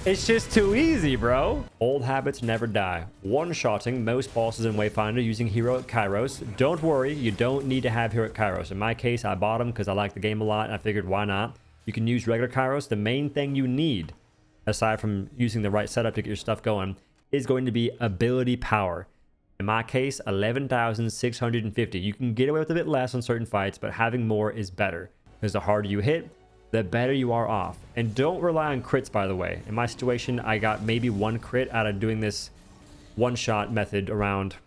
It's just too easy, bro. Old habits never die. One-shotting most bosses in Wayfinder using Heroic Kyros. Don't worry, you don't need to have Heroic Kyros. In my case, I bought them because I like the game a lot, and I figured why not? You can use regular Kyros. The main thing you need, aside from using the right setup to get your stuff going, is going to be ability power. In my case, 11,650. You can get away with a bit less on certain fights, but having more is better. Because the harder you hit, the better you are off. And don't rely on crits, by the way. In my situation, I got maybe one crit out of doing this one-shot method around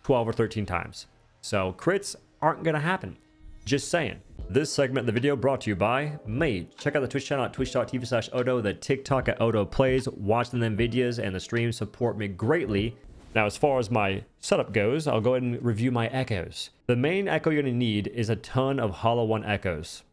12 or 13 times. So crits aren't going to happen. Just saying. This segment of the video brought to you by me. Check out the Twitch channel at twitch.tv/Odo, the TikTok at Odo Plays. Watch them videos and the streams support me greatly. Now, as far as my setup goes, I'll go ahead and review my echoes. The main echo you're going to need is a ton of Hollow 1 echoes.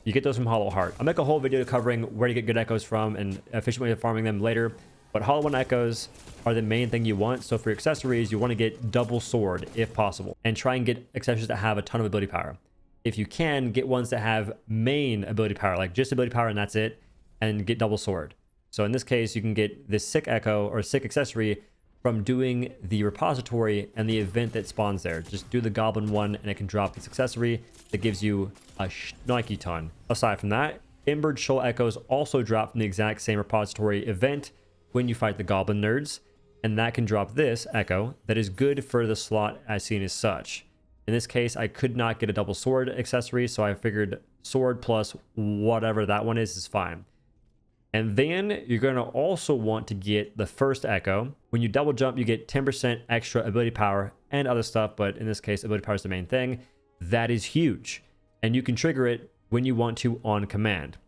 You get those from Hollow Heart. I'll make a whole video covering where to get good echoes from and efficient way of farming them later. But Hollow 1 echoes are the main thing you want. So for your accessories, you want to get double sword if possible. And try and get accessories that have a ton of ability power. If you can, get ones that have main ability power, like just ability power and that's it. And get double sword. So in this case, you can get this sick echo or sick accessory from doing the repository and the event that spawns there. Just do the goblin one and it can drop this accessory that gives you a shnikey ton. Aside from that, Embered Shoal Echoes also drop from the exact same repository event when you fight the goblin nerds, and that can drop this echo that is good for the slot as seen as such. In this case, I could not get a double sword accessory, so I figured sword plus whatever that one is fine. And then you're going to also want to get the first echo. When you double jump, you get 10% extra ability power and other stuff, but in this case, ability power is the main thing. That is huge. And you can trigger it when you want to on command.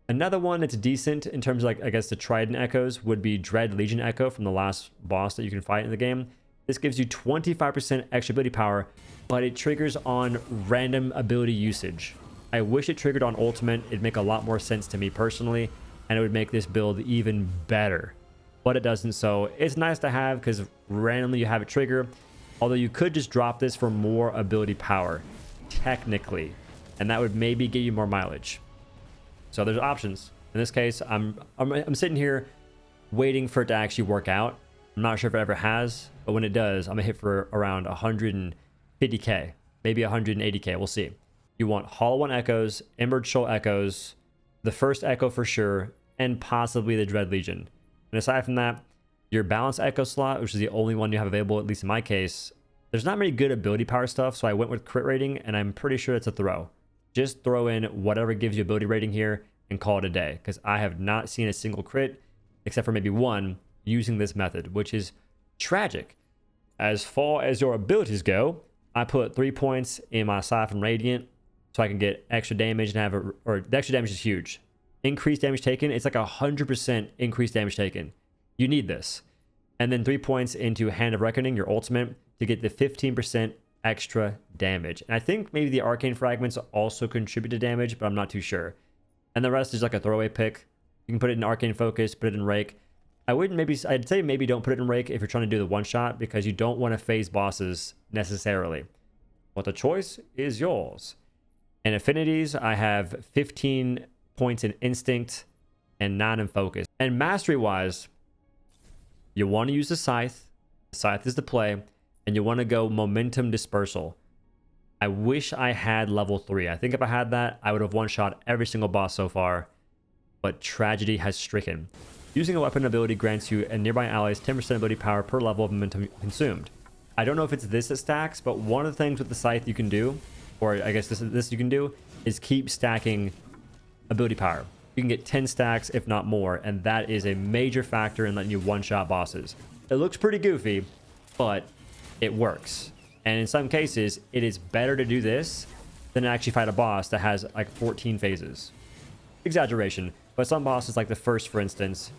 Another one that's decent in terms of, like, I guess the Trident echoes would be Dread Legion Echo from the last boss that you can fight in the game. This gives you 25% extra ability power, but it triggers on random ability usage. I wish it triggered on ultimate. It'd make a lot more sense to me personally, and it would make this build even better. But it doesn't, so it's nice to have because randomly you have it trigger. Although you could just drop this for more ability power, technically, and that would maybe get you more mileage. So there's options. In this case, I'm sitting here waiting for it to actually work out. I'm not sure if it ever has, but when it does, I'm gonna hit for around 150k, maybe 180k. We'll see. You want Hollow 1 echoes, Embered Shoal echoes, the first echo for sure, and possibly the Dread Legion. And aside from that, your Balance Echo slot, which is the only one you have available, at least in my case, there's not many good ability power stuff, so I went with crit rating, and I'm pretty sure it's a throw. Just throw in whatever gives you ability rating here and call it a day, because I have not seen a single crit, except for maybe one, using this method, which is tragic. As far as your abilities go, I put 3 points in my Siphon Radiant, so I can get extra damage and have a, or the extra damage is huge. Increased damage taken, it's like 100% increased damage taken. You need this. And then 3 points into Hand of Reckoning, your ultimate, to get the 15% extra damage. And I think maybe the Arcane Fragments also contribute to damage, but I'm not too sure. And the rest is like a throwaway pick. You can put it in Arcane Focus, put it in Rake. I'd say maybe don't put it in Rake if you're trying to do the one shot, because you don't want to phase bosses necessarily. But the choice is yours. In Affinities, I have 15 points in Instinct and 9 in Focus. And mastery-wise, you want to use the Scythe. Scythe is the play. And you want to go Momentum Dispersal. I wish I had level 3. I think if I had that, I would have one-shot every single boss so far. But tragedy has stricken. Using a weapon ability grants you and nearby allies 10% ability power per level of momentum consumed. I don't know if it's this that stacks, but one of the things with the Scythe you can do, or I guess this you can do, is keep stacking ability power. You can get 10 stacks, if not more, and that is a major factor in letting you one-shot bosses. It looks pretty goofy, but it works. And in some cases, it is better to do this than actually fight a boss that has like 14 phases. Exaggeration, but some bosses, like the first, for instance,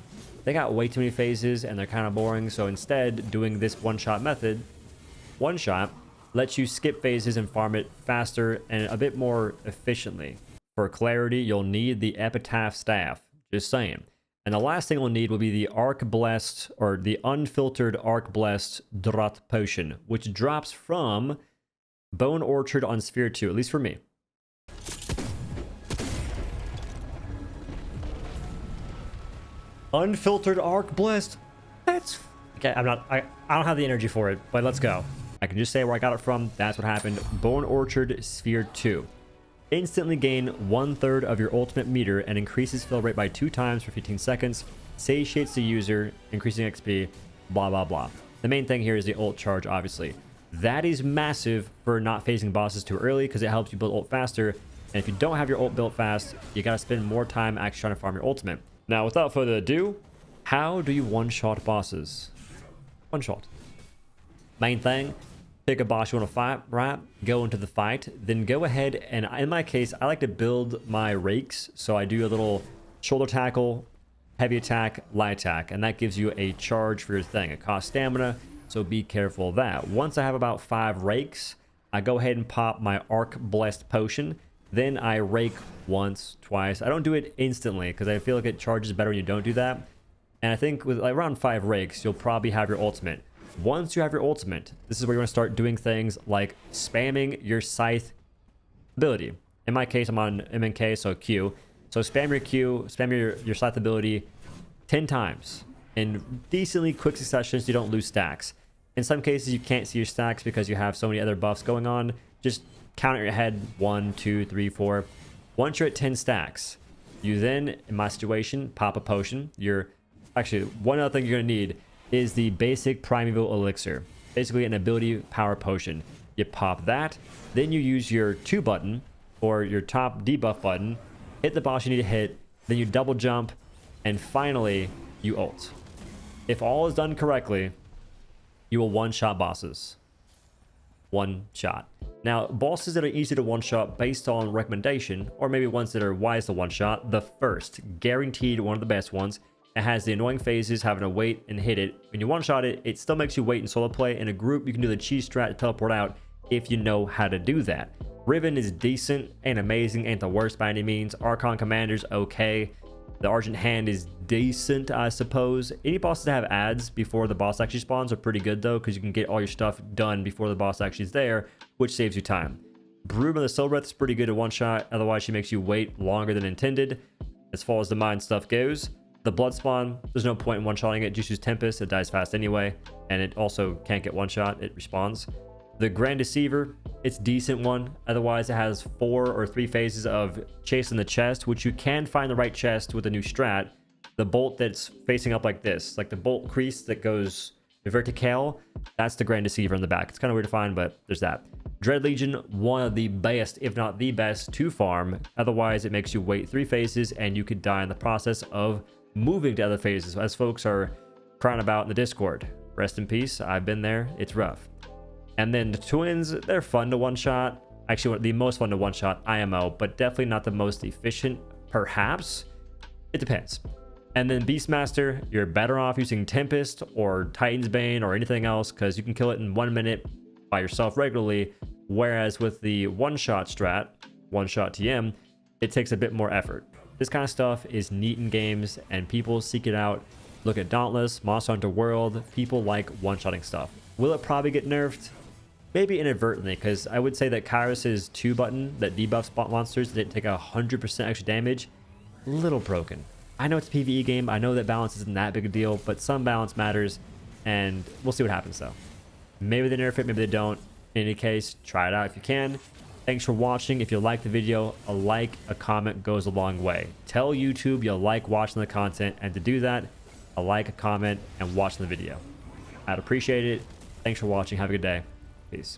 they got way too many phases and they're kind of boring. So instead, doing this one-shot method, one-shot, lets you skip phases and farm it faster and a bit more efficiently. For clarity, you'll need the Epitaph Staff, just saying. And the last thing we'll need will be the Arc Blessed, or the Unfiltered Arc Blessed Draught Potion, which drops from Bone Orchard on Sphere 2, at least for me. Unfiltered Arc Blast. That's okay. I don't have the energy for it, but let's go. I can just say where I got it from. That's what happened. Bone Orchard Sphere 2. Instantly gain 1/3 of your ultimate meter and increases fill rate by 2 times for 15 seconds. Satiates the user, increasing XP, blah, blah, blah. The main thing here is the ult charge, obviously. That is massive for not phasing bosses too early because it helps you build ult faster. And if you don't have your ult built fast, you got to spend more time actually trying to farm your ultimate. Now, without further ado, how do you one-shot bosses? One shot. Main thing, pick a boss you want to fight, right? Go into the fight, then go ahead and, in my case, I like to build my rakes. So I do a little shoulder tackle, heavy attack, light attack, and that gives you a charge for your thing. It costs stamina, so be careful of that. Once I have about 5 rakes, I go ahead and pop my Arc Blessed Potion. Then I rake once, twice. I don't do it instantly because I feel like it charges better when you don't do that. And I think with like around 5 rakes, you'll probably have your ultimate. Once you have your ultimate, this is where you want to start doing things like spamming your scythe ability. In my case, I'm on MNK, so Q. So spam your Q, spam your scythe ability 10 times in decently quick succession so you don't lose stacks. In some cases, you can't see your stacks because you have so many other buffs going on. Just count at your head 1, 2, 3, 4. Once you're at 10 stacks, you then, in my situation, pop a potion. Actually, one other thing you're going to need is the basic Primeval Elixir. Basically an ability power potion. You pop that, then you use your 2 button or your top debuff button, hit the boss you need to hit, then you double jump, and finally you ult. If all is done correctly, you will one-shot bosses. One shot. Now, bosses that are easy to one-shot based on recommendation, or maybe ones that are wise to one-shot, the first, guaranteed one of the best ones. It has the annoying phases, having to wait and hit it. When you one-shot it, it still makes you wait in solo play. In a group, you can do the cheese strat to teleport out if you know how to do that. Riven is decent and amazing, ain't the worst by any means. Archon Commander's okay. The Argent Hand is decent, I suppose. Any bosses that have ads before the boss actually spawns are pretty good, though, because you can get all your stuff done before the boss actually is there, which saves you time. Broom of the Soul Breath is pretty good to one-shot, otherwise she makes you wait longer than intended. As far as the mind stuff goes, the Blood Spawn, there's no point in one-shotting it. Just use Tempest, it dies fast anyway, and it also can't get one-shot, it respawns. The Grand Deceiver, it's a decent one. Otherwise, it has 4 or 3 phases of chasing the chest, which you can find the right chest with a new strat. The bolt that's facing up like this, like the bolt crease that goes vertical, that's the Grand Deceiver in the back. It's kind of weird to find, but there's that. Dread Legion, one of the best, if not the best, to farm. Otherwise, it makes you wait 3 phases, and you could die in the process of moving to other phases, as folks are crying about in the Discord. Rest in peace. I've been there. It's rough. And then the twins, they're fun to one-shot. Actually, the most fun to one-shot IMO, but definitely not the most efficient, perhaps. It depends. And then Beastmaster, you're better off using Tempest or Titan's Bane or anything else because you can kill it in 1 minute by yourself regularly. Whereas with the one-shot strat, one-shot TM, it takes a bit more effort. This kind of stuff is neat in games and people seek it out. Look at Dauntless, Monster Hunter World. People like one-shotting stuff. Will it probably get nerfed? Maybe inadvertently, because I would say that Kyros' 2 button that debuffs spot monsters didn't take 100% extra damage. Little broken. I know it's a PvE game. I know that balance isn't that big a deal, but some balance matters, and we'll see what happens though. Maybe they nerf it, maybe they don't. In any case, try it out if you can. Thanks for watching. If you like the video, a like, a comment goes a long way. Tell YouTube you like watching the content, and to do that, a like, a comment, and watching the video. I'd appreciate it. Thanks for watching. Have a good day. Peace.